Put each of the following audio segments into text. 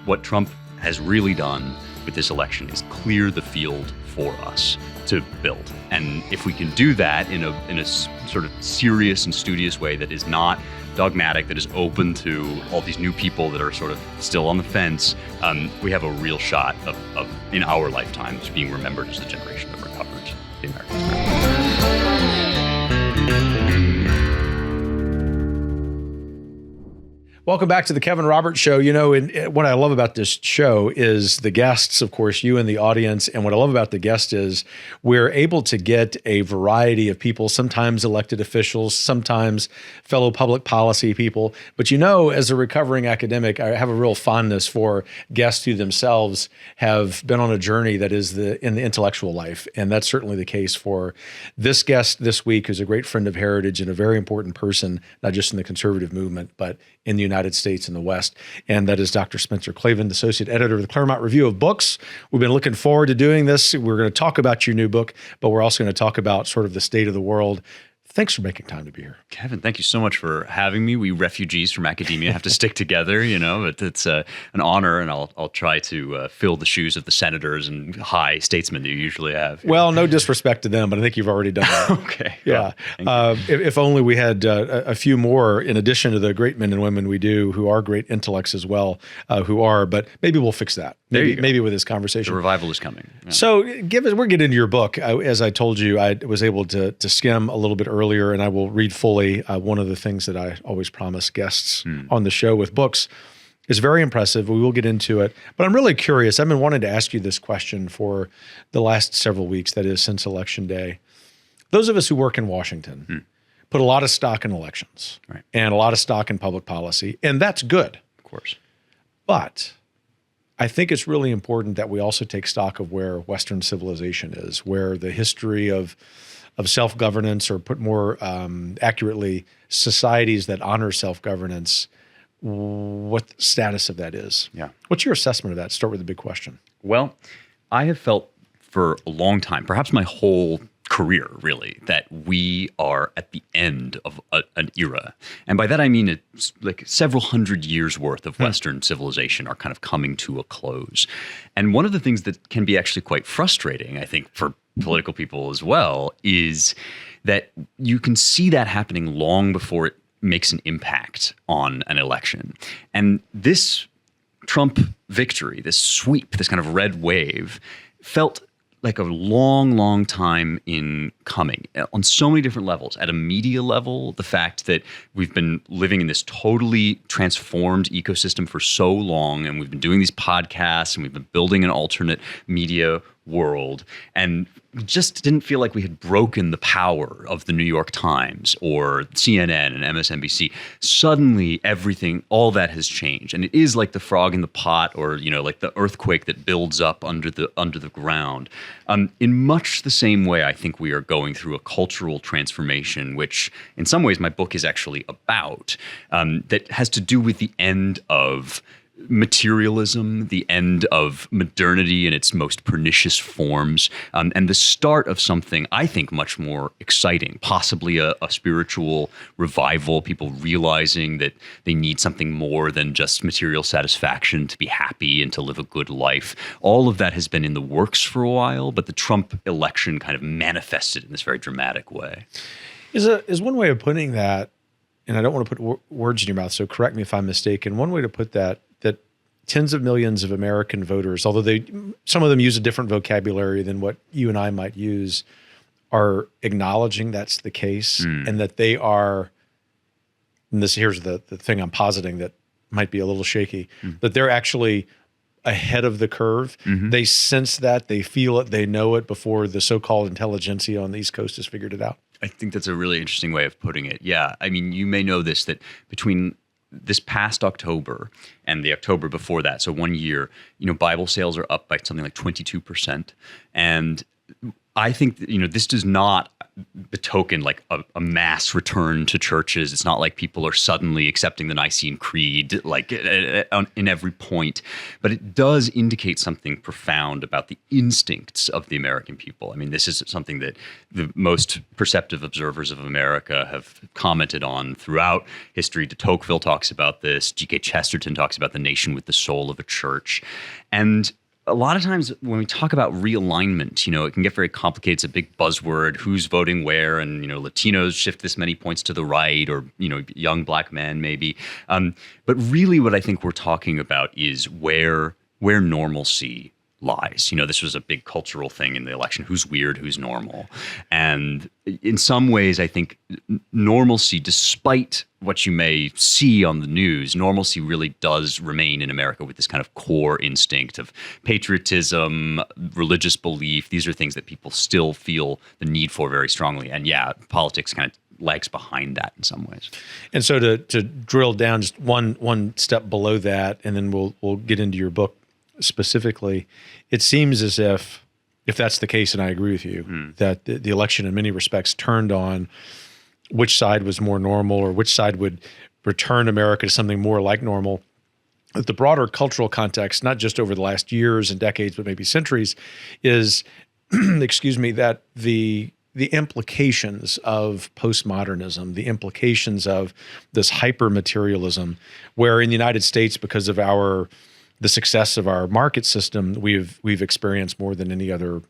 what Trump has really done with this election is clear the field for us to build. And if we can do that in a sort of serious and studious way that is not dogmatic, that is open to all these new people that are sort of still on the fence, we have a real shot of in our lifetimes being remembered as the generation that recovered the American spirit. Welcome back to the Kevin Roberts Show. You know, what I love about this show is the guests, of course, you and the audience. And what I love about the guest is we're able to get a variety of people, sometimes elected officials, sometimes fellow public policy people. But you know, as a recovering academic, I have a real fondness for guests who themselves have been on a journey that is in the intellectual life. And that's certainly the case for this guest this week, who's a great friend of Heritage and a very important person, not just in the conservative movement, but in the United States and the West. And that is Dr. Spencer Klavan, the associate editor of the Claremont Review of Books. We've been looking forward to doing this. We're going to talk about your new book, but we're also going to talk about sort of the state of the world. Thanks for making time to be here. Kevin, thank you so much for having me. We refugees from academia have to stick together, you know, but it's an honor, and I'll try to fill the shoes of the senators and high statesmen that you usually have. Well, no disrespect to them, but I think you've already done that. Okay. Yeah. If only we had a few more, in addition to the great men and women we do, who are great intellects as well, but maybe we'll fix that. Maybe with this conversation. The revival is coming. Yeah. So we're getting into your book. As I told you, I was able to skim a little bit earlier, and I will read fully. One of the things that I always promise guests on the show with books is very impressive. We will get into it. But I'm really curious. I've been wanting to ask you this question for the last several weeks, that is since Election Day. Those of us who work in Washington put a lot of stock in elections, right, and a lot of stock in public policy, and that's good. Of course. But I think it's really important that we also take stock of where Western civilization is, where the history of self-governance, or put more accurately, societies that honor self-governance, what the status of that is. Yeah. What's your assessment of that? Start with the big question. Well, I have felt for a long time, perhaps my whole career really, that we are at the end of an era. And by that I mean it's like several hundred years worth of Western civilization are kind of coming to a close. And one of the things that can be actually quite frustrating, I think, for political people as well, is that you can see that happening long before it makes an impact on an election. And this Trump victory, this sweep, this kind of red wave, felt like a long, long time in coming on so many different levels. At a media level, the fact that we've been living in this totally transformed ecosystem for so long, and we've been doing these podcasts, and we've been building an alternate media world, and we just didn't feel like we had broken the power of the New York Times or CNN and MSNBC. Suddenly, everything, all that has changed, and it is like the frog in the pot, or like the earthquake that builds up under the ground. In much the same way, I think we are going through a cultural transformation, which, in some ways, my book is actually about. That has to do with the end of materialism, the end of modernity in its most pernicious forms, and the start of something I think much more exciting, possibly a spiritual revival, people realizing that they need something more than just material satisfaction to be happy and to live a good life. All of that has been in the works for a while, but the Trump election kind of manifested in this very dramatic way. Is one way of putting that, and I don't want to put words in your mouth, so correct me if I'm mistaken, one way to put that tens of millions of American voters, although some of them use a different vocabulary than what you and I might use, are acknowledging that's the case, and that they are, and here's the thing I'm positing that might be a little shaky, that they're actually ahead of the curve. They sense that, they feel it, they know it before the so-called intelligentsia on the East Coast has figured it out. I think that's a really interesting way of putting it. Yeah. I mean, you may know this, that between this past October and the October before that, so 1 year, Bible sales are up by something like 22%. And I think that, this does not betoken like a mass return to churches. It's not like people are suddenly accepting the Nicene Creed like in every point, but it does indicate something profound about the instincts of the American people. I mean, this is something that the most perceptive observers of America have commented on throughout history. De Tocqueville talks about this. G.K. Chesterton talks about the nation with the soul of a church. And a lot of times when we talk about realignment, it can get very complicated. It's a big buzzword, who's voting where, and, Latinos shift this many points to the right, or, young black men maybe. But really what I think we're talking about is where normalcy lies. This was a big cultural thing in the election. Who's weird, who's normal? And in some ways, I think normalcy, despite what you may see on the news, normalcy really does remain in America with this kind of core instinct of patriotism, religious belief. These are things that people still feel the need for very strongly. And yeah, politics kind of lags behind that in some ways. And so to drill down just one step below that, and then we'll get into your book specifically, it seems as if that's the case, and I agree with you, that the election in many respects turned on which side was more normal, or which side would return America to something more like normal. The broader cultural context, not just over the last years and decades, but maybe centuries, is, that the implications of postmodernism, the implications of this hyper-materialism, where in the United States, because of the success of our market system, we've experienced more than any other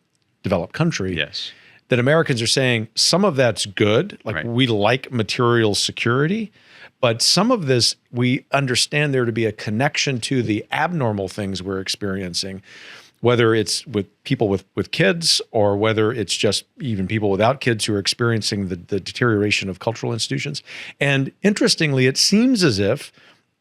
developed country. Yes. That Americans are saying some of that's good, like we like material security, but some of this we understand there to be a connection to the abnormal things we're experiencing, whether it's with people with kids, or whether it's just even people without kids who are experiencing the deterioration of cultural institutions. And interestingly, it seems as if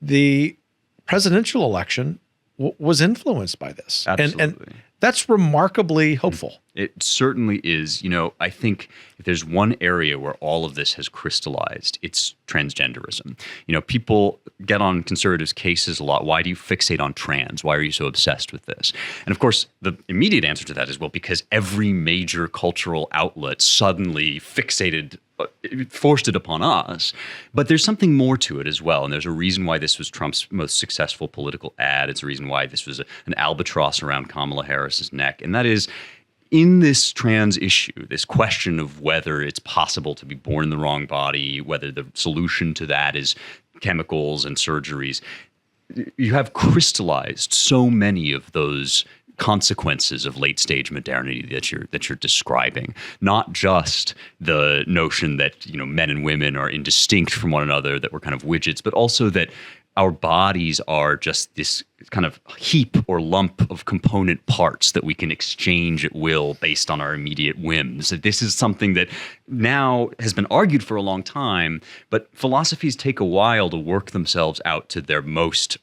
the presidential election was influenced by this. Absolutely. And that's remarkably hopeful. It certainly is. I think if there's one area where all of this has crystallized, it's transgenderism. People get on conservatives' cases a lot. Why do you fixate on trans? Why are you so obsessed with this? And of course, the immediate answer to that is, well, because every major cultural outlet suddenly forced it upon us. But there's something more to it as well. And there's a reason why this was Trump's most successful political ad. It's a reason why this was an albatross around Kamala Harris's neck. And that is, in this trans issue, this question of whether it's possible to be born in the wrong body, whether the solution to that is chemicals and surgeries, you have crystallized so many of those consequences of late stage modernity that you're describing. Not just the notion that men and women are indistinct from one another, that we're kind of widgets, but also that our bodies are just this kind of heap or lump of component parts that we can exchange at will based on our immediate whims. This is something that now has been argued for a long time, but philosophies take a while to work themselves out to their most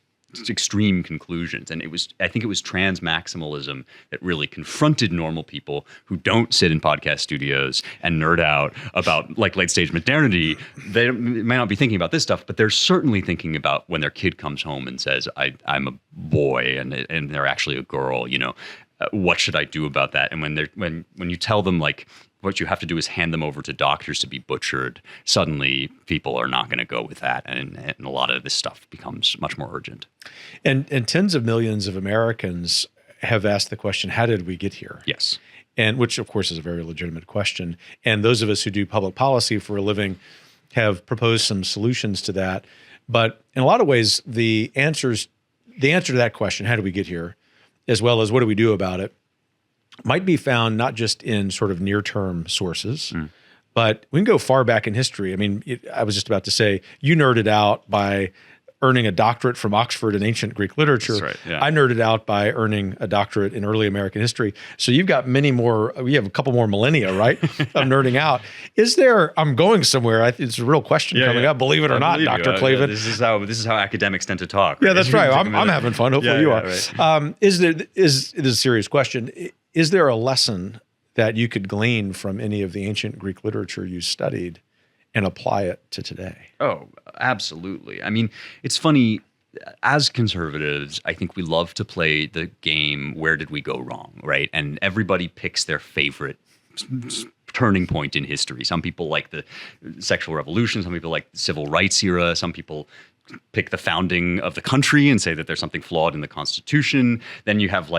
extreme conclusions. And I think it was trans maximalism that really confronted normal people who don't sit in podcast studios and nerd out about like late stage modernity. They may not be thinking about this stuff, but they're certainly thinking about when their kid comes home and says, I'm a boy and they're actually a girl, what should I do about that? And when you tell them like, what you have to do is hand them over to doctors to be butchered, suddenly people are not going to go with that. And a lot of this stuff becomes much more urgent. And tens of millions of Americans have asked the question, how did we get here? Yes. And which, of course, is a very legitimate question. And those of us who do public policy for a living have proposed some solutions to that. But in a lot of ways, the answer to that question, how did we get here, as well as what do we do about it, might be found not just in sort of near-term sources, but we can go far back in history. I mean, I was just about to say, you nerded out by earning a doctorate from Oxford in ancient Greek literature. That's right, yeah. I nerded out by earning a doctorate in early American history. So you've got we have a couple more millennia, right, of nerding out. I'm going somewhere. It's a real question coming up, believe it or not, Dr. Klavan. This is how academics tend to talk. Right? Yeah, that's right. I'm having fun. Hopefully you are. Right. Is a serious question. Is there a lesson that you could glean from any of the ancient Greek literature you studied and apply it to today? Oh, absolutely. I mean, it's funny, as conservatives, I think we love to play the game, where did we go wrong, right? And everybody picks their favorite turning point in history. Some people like the sexual revolution. Some people like the civil rights era. Some people pick the founding of the country and say that there's something flawed in the Constitution. Then you have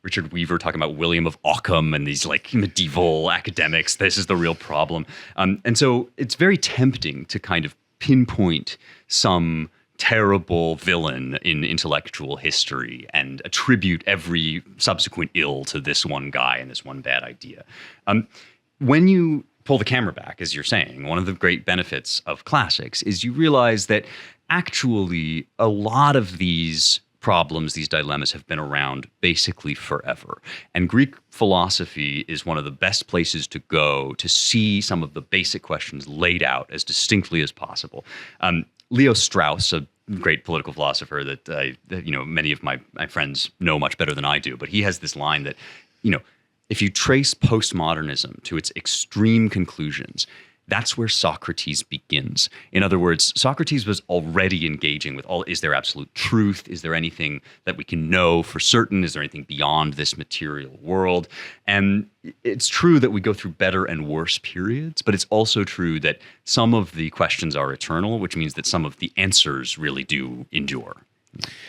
Richard Weaver talking about William of Ockham and these medieval academics. This is the real problem. And so it's very tempting to kind of pinpoint some terrible villain in intellectual history and attribute every subsequent ill to this one guy and this one bad idea. When you pull the camera back, as you're saying, one of the great benefits of classics is you realize that actually a lot of these problems, these dilemmas have been around basically forever. And Greek philosophy is one of the best places to go to see some of the basic questions laid out as distinctly as possible. Leo Strauss, a great political philosopher that many of my friends know much better than I do, but he has this line that, if you trace postmodernism to its extreme conclusions, that's where Socrates begins. In other words, Socrates was already engaging with is there absolute truth? Is there anything that we can know for certain? Is there anything beyond this material world? And it's true that we go through better and worse periods, but it's also true that some of the questions are eternal, which means that some of the answers really do endure.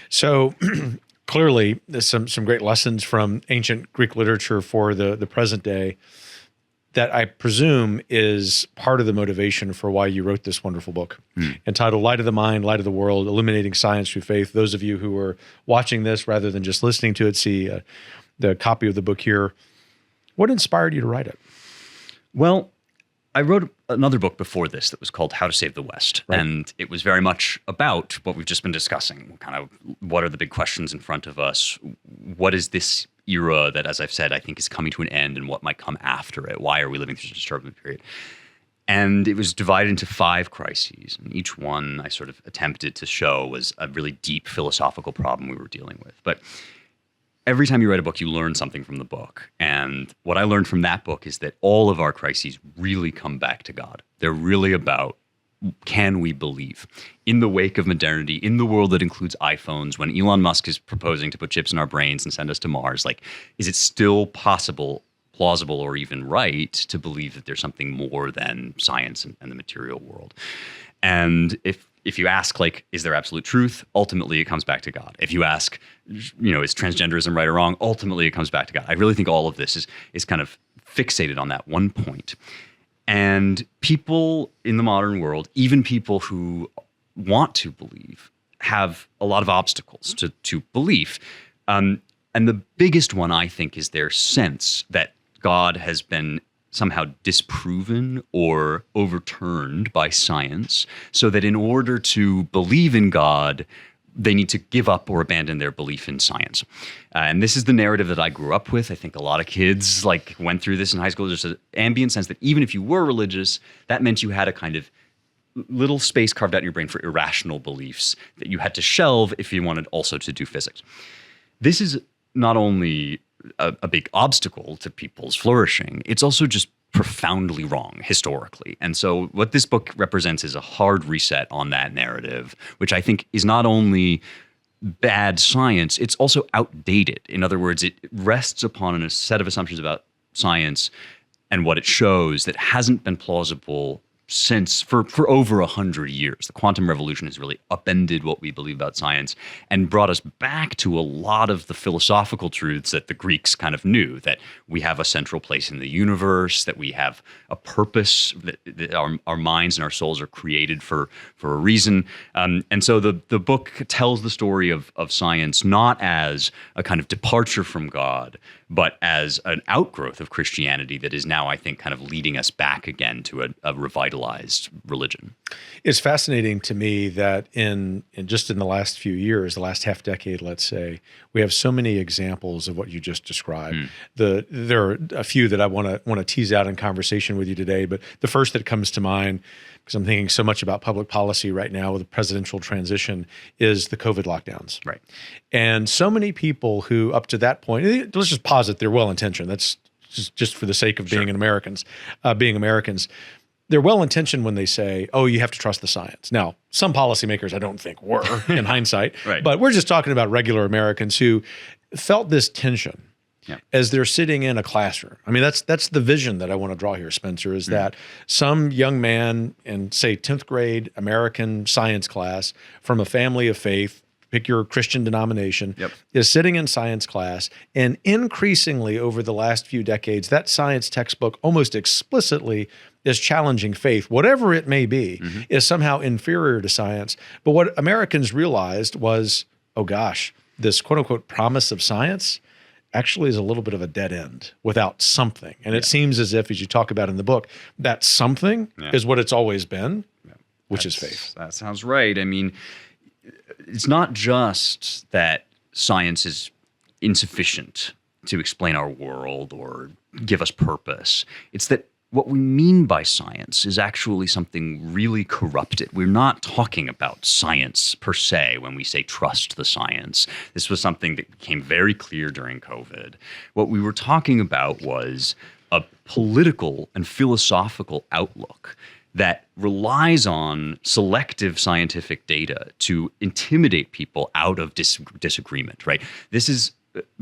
So clearly, there's some great lessons from ancient Greek literature for the present day that I presume is part of the motivation for why you wrote this wonderful book entitled Light of the Mind, Light of the World, Illuminating Science Through Faith. Those of you who are watching this rather than just listening to it, see the copy of the book here. What inspired you to write it? Well, I wrote another book before this that was called How to Save the West. Right. And it was very much about what we've just been discussing. Kind of what are the big questions in front of us? What is this era that, as I've said, I think is coming to an end, and what might come after it? Why are we living through such a turbulent period? And it was divided into 5 crises. And each one I sort of attempted to show was a really deep philosophical problem we were dealing with. But every time you write a book, you learn something from the book. And what I learned from that book is that all of our crises really come back to God. They're really about, can we believe? In the wake of modernity, in the world that includes iPhones, when Elon Musk is proposing to put chips in our brains and send us to Mars, is it still possible, plausible, or even right to believe that there's something more than science and the material world? And if you ask, is there absolute truth? Ultimately, it comes back to God. If you ask, is transgenderism right or wrong? Ultimately, it comes back to God. I really think all of this is kind of fixated on that one point. And people in the modern world, even people who want to believe, have a lot of obstacles to belief. And the biggest one, I think, is their sense that God has been somehow disproven or overturned by science, so that in order to believe in God, they need to give up or abandon their belief in science. And this is the narrative that I grew up with. I think a lot of kids went through this in high school. There's an ambient sense that even if you were religious, that meant you had a kind of little space carved out in your brain for irrational beliefs that you had to shelve if you wanted also to do physics. This is not only a big obstacle to people's flourishing, it's also just profoundly wrong historically. And so what this book represents is a hard reset on that narrative, which I think is not only bad science, it's also outdated. In other words, it rests upon a set of assumptions about science and what it shows that hasn't been plausible since for over 100 years. The quantum revolution has really upended what we believe about science and brought us back to a lot of the philosophical truths that the Greeks kind of knew, that we have a central place in the universe, that we have a purpose, that our minds and our souls are created for a reason. And so the book tells the story of science not as a kind of departure from God, but as an outgrowth of Christianity that is now, I think, kind of leading us back again to a revitalized religion. It's fascinating to me that in just in the last few years, the last half decade, let's say, we have so many examples of what you just described. There are a few that I want to tease out in conversation with you today, but the first that comes to mind, because I'm thinking so much about public policy right now with the presidential transition, is the COVID lockdowns. Right. And so many people who up to that point, let's just posit they're well-intentioned. That's just for the sake of being Americans. They're well-intentioned when they say, oh, you have to trust the science. Now, some policymakers I don't think were in hindsight, Right. But we're just talking about regular Americans who felt this tension Yeah. as they're sitting in a classroom. I mean, that's the vision that I want to draw here, Spencer, is that some young man in, say, 10th grade American science class from a family of faith, pick your Christian denomination, is sitting in science class, and increasingly over the last few decades, that science textbook almost explicitly is challenging faith, whatever it may be, is somehow inferior to science. But what Americans realized was, oh gosh, this quote unquote promise of science actually is a little bit of a dead end without something. And it seems as if, as you talk about in the book, that something is what it's always been, which is faith. That sounds right. I mean, it's not just that science is insufficient to explain our world or give us purpose. It's that what we mean by science is actually something really corrupted. We're not talking about science per se when we say trust the science. This was something that became very clear during COVID. What we were talking about was a political and philosophical outlook that relies on selective scientific data to intimidate people out of disagreement, right? This is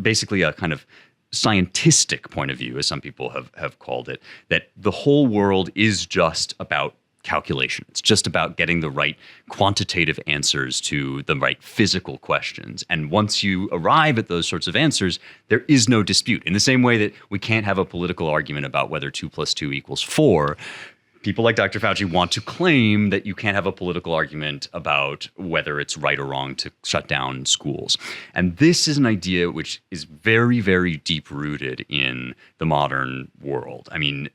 basically a kind of scientistic point of view, as some people have called it, that the whole world is just about calculation. It's just about getting the right quantitative answers to the right physical questions. And once you arrive at those sorts of answers, there is no dispute. In the same way that we can't have a political argument about whether 2 + 2 = 4, people like Dr. Fauci want to claim that you can't have a political argument about whether it's right or wrong to shut down schools. And this is an idea which is very, very deep-rooted in the modern world. I mean,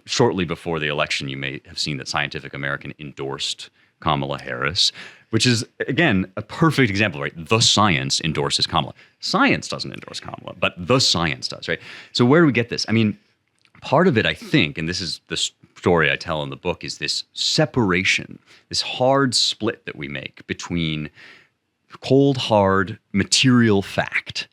shortly before the election, you may have seen that Scientific American endorsed Kamala Harris, which is, again, a perfect example, right? The science endorses Kamala. Science doesn't endorse Kamala, but the science does, right? So where do we get this? I mean, part of it, I think, and this is the story I tell in the book, is this separation, this hard split that we make between cold, hard, material fact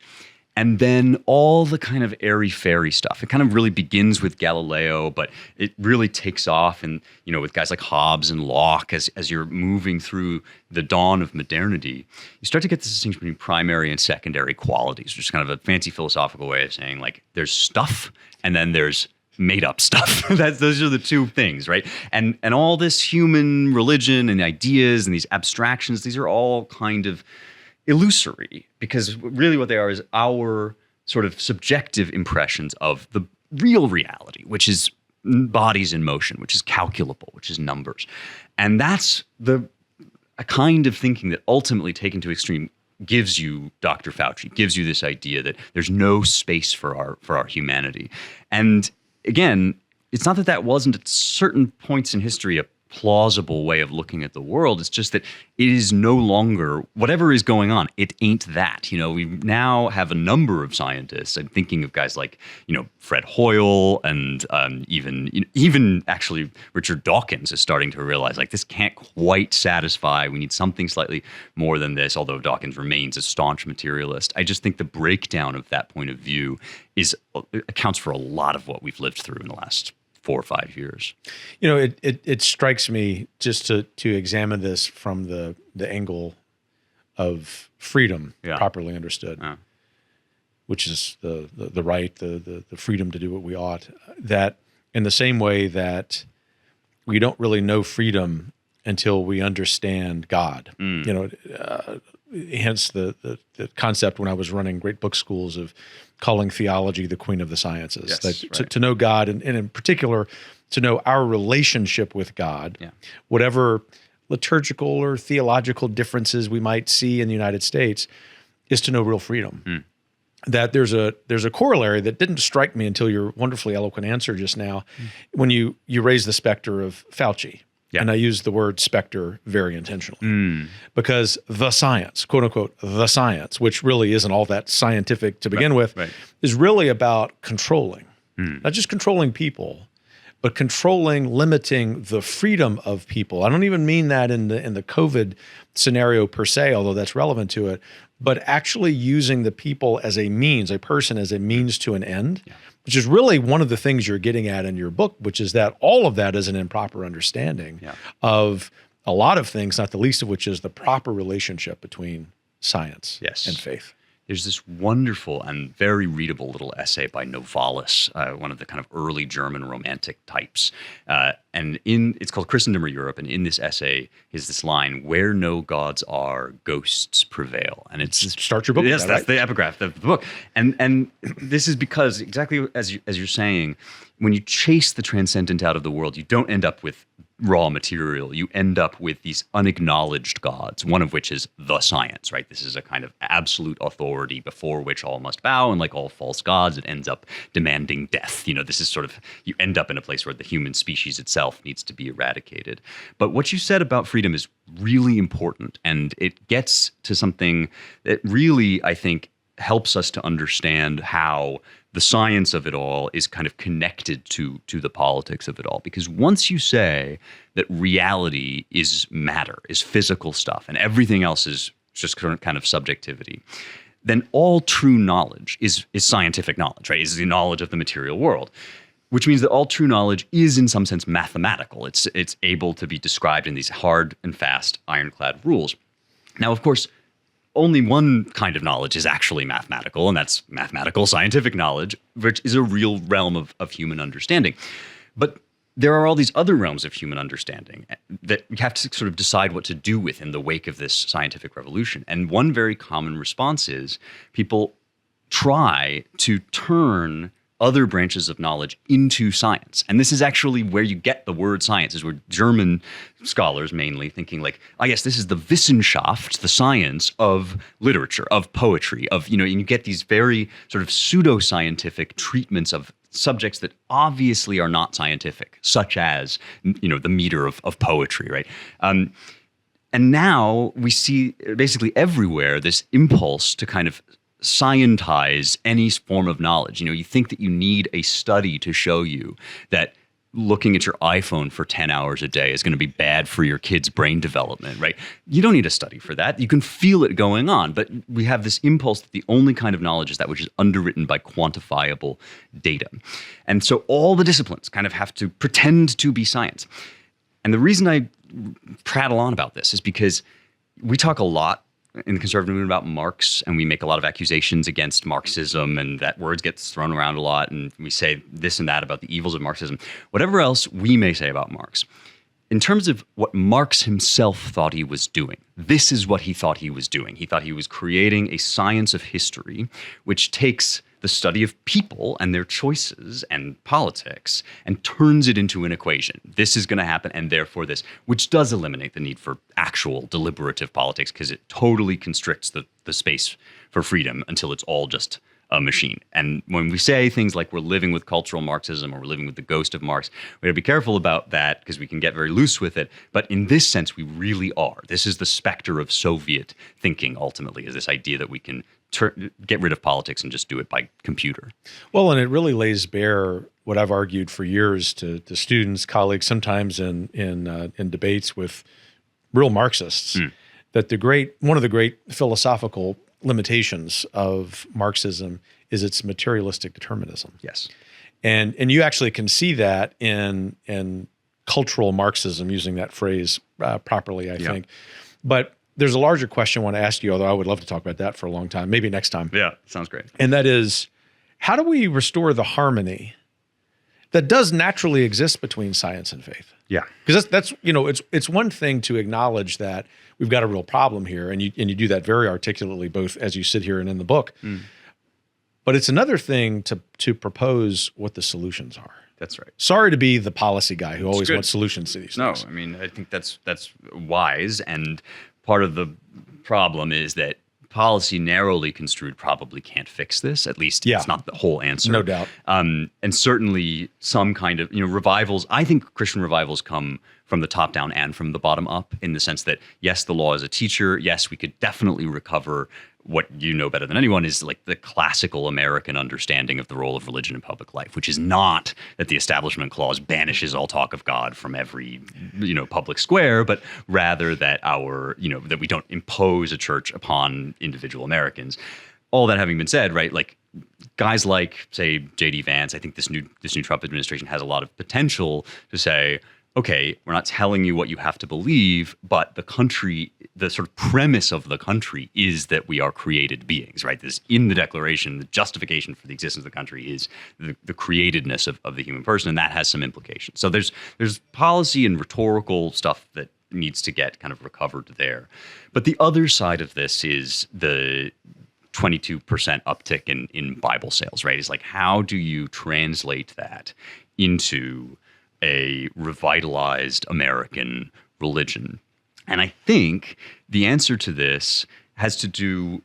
and then all the kind of airy-fairy stuff. It kind of really begins with Galileo, but it really takes off and, you know, with guys like Hobbes and Locke, as you're moving through the dawn of modernity, you start to get this distinction between primary and secondary qualities, which is kind of a fancy philosophical way of saying, like, there's stuff and then there's made up stuff. Those are the two things, right? And all this human religion and ideas and these abstractions, these are all kind of illusory, because really what they are is our sort of subjective impressions of the real reality, which is bodies in motion, which is calculable, which is numbers. And that's a kind of thinking that ultimately, taken to extreme, gives you Dr. Fauci, gives you this idea that there's no space for our humanity. And again, it's not that wasn't at certain points in history a plausible way of looking at the world. It's just that it is no longer, whatever is going on, it ain't that. You know, we now have a number of scientists. I'm thinking of guys like, you know, Fred Hoyle and even actually Richard Dawkins is starting to realize, like, this can't quite satisfy. We need something slightly more than this, although Dawkins remains a staunch materialist. I just think the breakdown of that point of view accounts for a lot of what we've lived through in the last 4 or 5 years. You know, it strikes me, just to examine this from the angle of freedom, properly understood, which is the right, the freedom to do what we ought, that in the same way that we don't really know freedom until we understand God. You know, hence the concept when I was running great book schools of calling theology the queen of the sciences. Yes, that to know God, and in particular, to know our relationship with God, whatever liturgical or theological differences we might see in the United States, is to know real freedom. That there's a corollary that didn't strike me until your wonderfully eloquent answer just now, when you raise the specter of Fauci. And I use the word specter very intentionally, because the science, quote unquote, the science, which really isn't all that scientific to begin with, is really about controlling, not just controlling people, but controlling, limiting the freedom of people. I don't even mean that in the COVID scenario per se, although that's relevant to it, but actually using the people as a means, a person as a means to an end, which is really one of the things you're getting at in your book, which is that all of that is an improper understanding of a lot of things, not the least of which is the proper relationship between science and faith. There's this wonderful and very readable little essay by Novalis, one of the kind of early German romantic types. It's called Christendom or Europe. And in this essay is this line, "Where no gods are, ghosts prevail." And it's start your book. Yes, with that's that, right? the epigraph of the book. And this is because exactly as you're saying, when you chase the transcendent out of the world, you don't end up with raw material. You end up with these unacknowledged gods, one of which is the science, right? This is a kind of absolute authority before which all must bow, and like all false gods, it ends up demanding death. This is sort of, you end up in a place where the human species itself needs to be eradicated. But what you said about freedom is really important, and it gets to something that really, I think, helps us to understand how the science of it all is kind of connected to the politics of it all. Because once you say that reality is matter, is physical stuff, and everything else is just kind of subjectivity, then all true knowledge is scientific knowledge, right? Is the knowledge of the material world, which means that all true knowledge is in some sense mathematical. It's able to be described in these hard and fast ironclad rules. Now, of course, only one kind of knowledge is actually mathematical, and that's mathematical scientific knowledge, which is a real realm of human understanding. But there are all these other realms of human understanding that we have to sort of decide what to do with in the wake of this scientific revolution. And one very common response is people try to turn other branches of knowledge into science. And this is actually where you get the word science, is where German scholars mainly thinking like, yes, this is the Wissenschaft, the science of literature, of poetry, and you get these very sort of pseudoscientific treatments of subjects that obviously are not scientific, such as, the meter of poetry, right? And now we see basically everywhere this impulse to kind of scientize any form of knowledge. You think that you need a study to show you that looking at your iPhone for 10 hours a day is going to be bad for your kid's brain development, right? You don't need a study for that. You can feel it going on, but we have this impulse that the only kind of knowledge is that which is underwritten by quantifiable data. And so all the disciplines kind of have to pretend to be science. And the reason I prattle on about this is because we talk a lot in the conservative movement about Marx, and we make a lot of accusations against Marxism, and that word gets thrown around a lot, and we say this and that about the evils of Marxism. Whatever else we may say about Marx, in terms of what Marx himself thought he was doing, this is what he thought he was doing. He thought he was creating a science of history which takes the study of people and their choices and politics and turns it into an equation. This is going to happen, and therefore this, which does eliminate the need for actual deliberative politics because it totally constricts the space for freedom until it's all just a machine. And when we say things like we're living with cultural Marxism or we're living with the ghost of Marx, we have to be careful about that because we can get very loose with it. But in this sense, we really are. This is the specter of Soviet thinking, ultimately, is this idea that we can get rid of politics and just do it by computer. Well, and it really lays bare what I've argued for years to students, colleagues, sometimes in debates with real Marxists, that one of the great philosophical limitations of Marxism is its materialistic determinism. Yes. And you actually can see that in cultural Marxism, using that phrase properly, I think. But there's a larger question I want to ask you, although I would love to talk about that for a long time, maybe next time. Yeah, sounds great. And that is, how do we restore the harmony that does naturally exist between science and faith? Yeah. Because that's it's one thing to acknowledge that we've got a real problem here, and you do that very articulately, both as you sit here and in the book. But it's another thing to propose what the solutions are. That's right. Sorry to be the policy guy who always wants solutions to these things. No, I mean, I think that's wise, and part of the problem is that policy narrowly construed probably can't fix this. At least it's not the whole answer. No doubt. And certainly some kind of, revivals. I think Christian revivals come from the top down and from the bottom up, in the sense that, yes, the law is a teacher. Yes, we could definitely recover what you know better than anyone is like the classical American understanding of the role of religion in public life, which is not that the Establishment Clause banishes all talk of God from every, public square, but rather that that we don't impose a church upon individual Americans. All that having been said, right, like guys like, say, J.D. Vance, I think this new Trump administration has a lot of potential to say, okay, we're not telling you what you have to believe, but the sort of premise of the country is that we are created beings, right? This in the Declaration, the justification for the existence of the country is the createdness of the human person, and that has some implications. So there's policy and rhetorical stuff that needs to get kind of recovered there. But the other side of this is the 22% uptick in Bible sales, right? It's like, how do you translate that into a revitalized American religion? And I think the answer to this has to do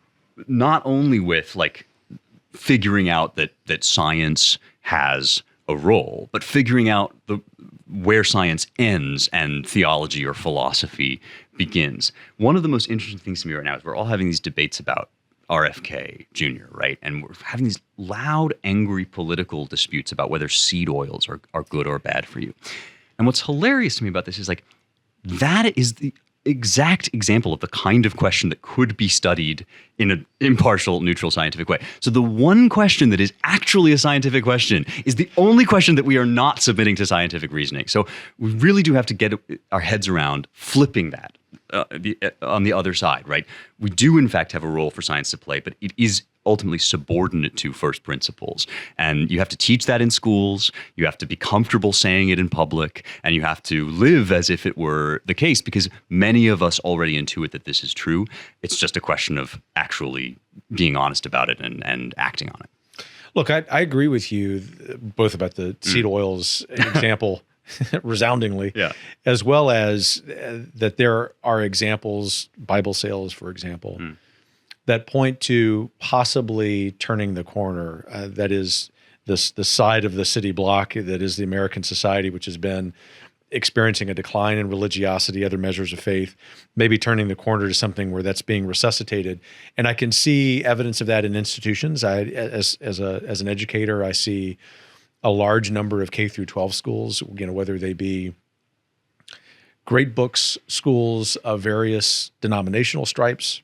not only with like figuring out that science has a role, but figuring out where science ends and theology or philosophy begins. One of the most interesting things to me right now is we're all having these debates about RFK Jr., right? And we're having these loud, angry political disputes about whether seed oils are good or bad for you. And what's hilarious to me about this is like, that is the exact example of the kind of question that could be studied in an impartial, neutral, scientific way. So the one question that is actually a scientific question is the only question that we are not submitting to scientific reasoning. So we really do have to get our heads around flipping that. On the other side, right? We do, in fact, have a role for science to play, but it is ultimately subordinate to first principles. And you have to teach that in schools. You have to be comfortable saying it in public, and you have to live as if it were the case, because many of us already intuit that this is true. It's just a question of actually being honest about it and acting on it. Look, I agree with you both about the seed oils example. Resoundingly, yeah. As well as that there are examples, Bible sales, for example, that point to possibly turning the corner. That is the side of the city block that is the American society, which has been experiencing a decline in religiosity, other measures of faith, maybe turning the corner to something where that's being resuscitated. And I can see evidence of that in institutions. As an educator, I see a large number of K through 12 schools, whether they be great books schools of various denominational stripes.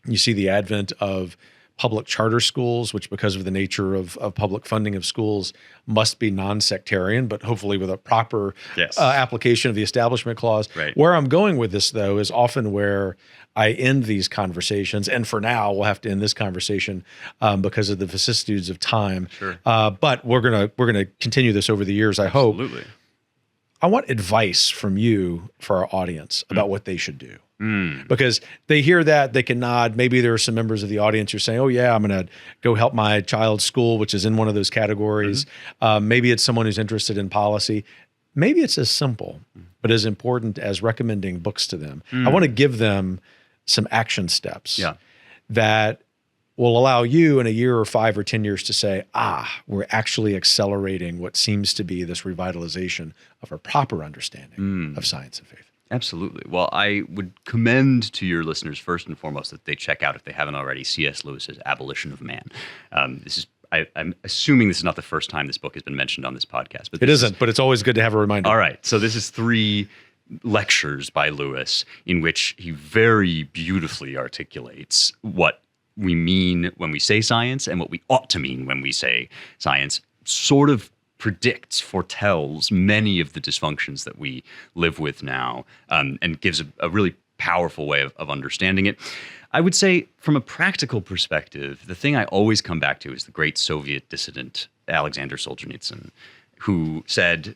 You see the advent of public charter schools, which because of the nature of public funding of schools must be non-sectarian, but hopefully with a proper application of the Establishment Clause. Right. Where I'm going with this, though, is often where I end these conversations, and for now, we'll have to end this conversation because of the vicissitudes of time. Sure. But we're gonna continue this over the years, I hope. Absolutely. I want advice from you for our audience about what they should do. Because they hear that, they can nod. Maybe there are some members of the audience who are saying, oh yeah, I'm going to go help my child's school, which is in one of those categories. Maybe it's someone who's interested in policy. Maybe it's as simple, but as important as recommending books to them. I want to give them some action steps that will allow you in a year or 5 or 10 years to say, we're actually accelerating what seems to be this revitalization of our proper understanding of science and faith. Absolutely. Well, I would commend to your listeners first and foremost that they check out, if they haven't already, C.S. Lewis's Abolition of Man. I'm assuming this is not the first time this book has been mentioned on this podcast. But it isn't, but it's always good to have a reminder. All right. So this is 3 lectures by Lewis in which he very beautifully articulates what we mean when we say science and what we ought to mean when we say science, sort of foretells many of the dysfunctions that we live with now, and gives a really powerful way of understanding it. I would say from a practical perspective, the thing I always come back to is the great Soviet dissident Alexander Solzhenitsyn, who said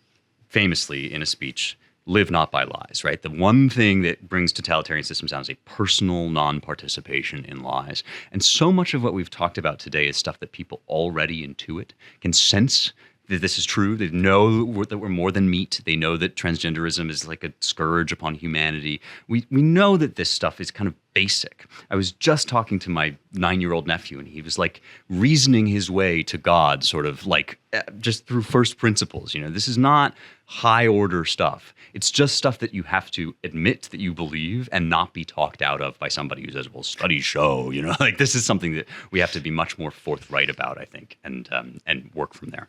famously in a speech, live not by lies, right? The one thing that brings totalitarian systems down is a personal non-participation in lies. And so much of what we've talked about today is stuff that people already intuit, can sense that this is true. They know that we're more than meat. They know that transgenderism is like a scourge upon humanity. We know that this stuff is kind of basic. I was just talking to my 9-year-old nephew, and he was like reasoning his way to God, sort of like just through first principles. This is not high order stuff. It's just stuff that you have to admit that you believe and not be talked out of by somebody who says, well, studies show, like this is something that we have to be much more forthright about, I think, and work from there.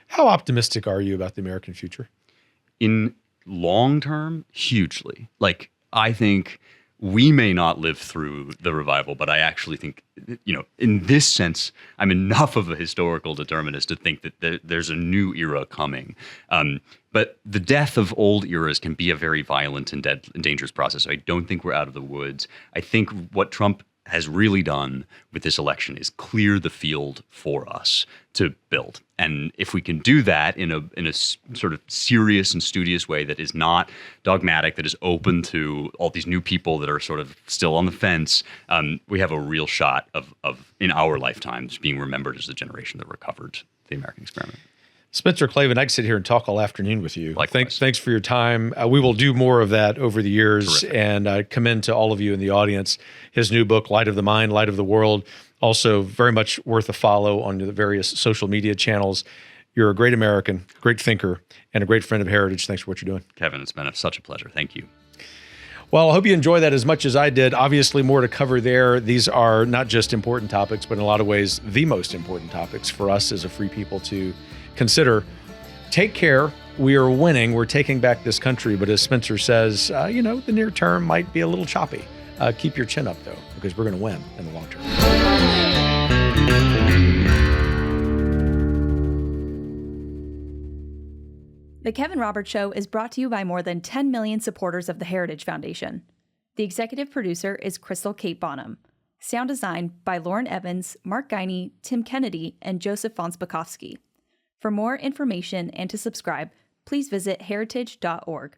How optimistic are you about the American future? In long term, hugely. Like, I think we may not live through the revival, but I actually think, in this sense, I'm enough of a historical determinist to think that there's a new era coming. But the death of old eras can be a very violent and dangerous process. So I don't think we're out of the woods. I think what Trump has really done with this election is clear the field for us to build. And if we can do that in a sort of serious and studious way that is not dogmatic, that is open to all these new people that are sort of still on the fence, we have a real shot of in our lifetimes being remembered as the generation that recovered the American experiment. Spencer Klavan, I could sit here and talk all afternoon with you. Likewise. Thanks for your time. We will do more of that over the years. Terrific. And I commend to all of you in the audience his new book, Light of the Mind, Light of the World. Also very much worth a follow on the various social media channels. You're a great American, great thinker, and a great friend of Heritage. Thanks for what you're doing. Kevin, it's been such a pleasure. Thank you. Well, I hope you enjoy that as much as I did. Obviously, more to cover there. These are not just important topics, but in a lot of ways, the most important topics for us as a free people to consider. Take care. We are winning. We're taking back this country. But as Spencer says, the near term might be a little choppy. Keep your chin up, though, because we're going to win in the long term. The Kevin Roberts Show is brought to you by more than 10 million supporters of the Heritage Foundation. The executive producer is Crystal Kate Bonham. Sound design by Lauren Evans, Mark Guiney, Tim Kennedy, and Joseph von Spakovsky. For more information and to subscribe, please visit heritage.org.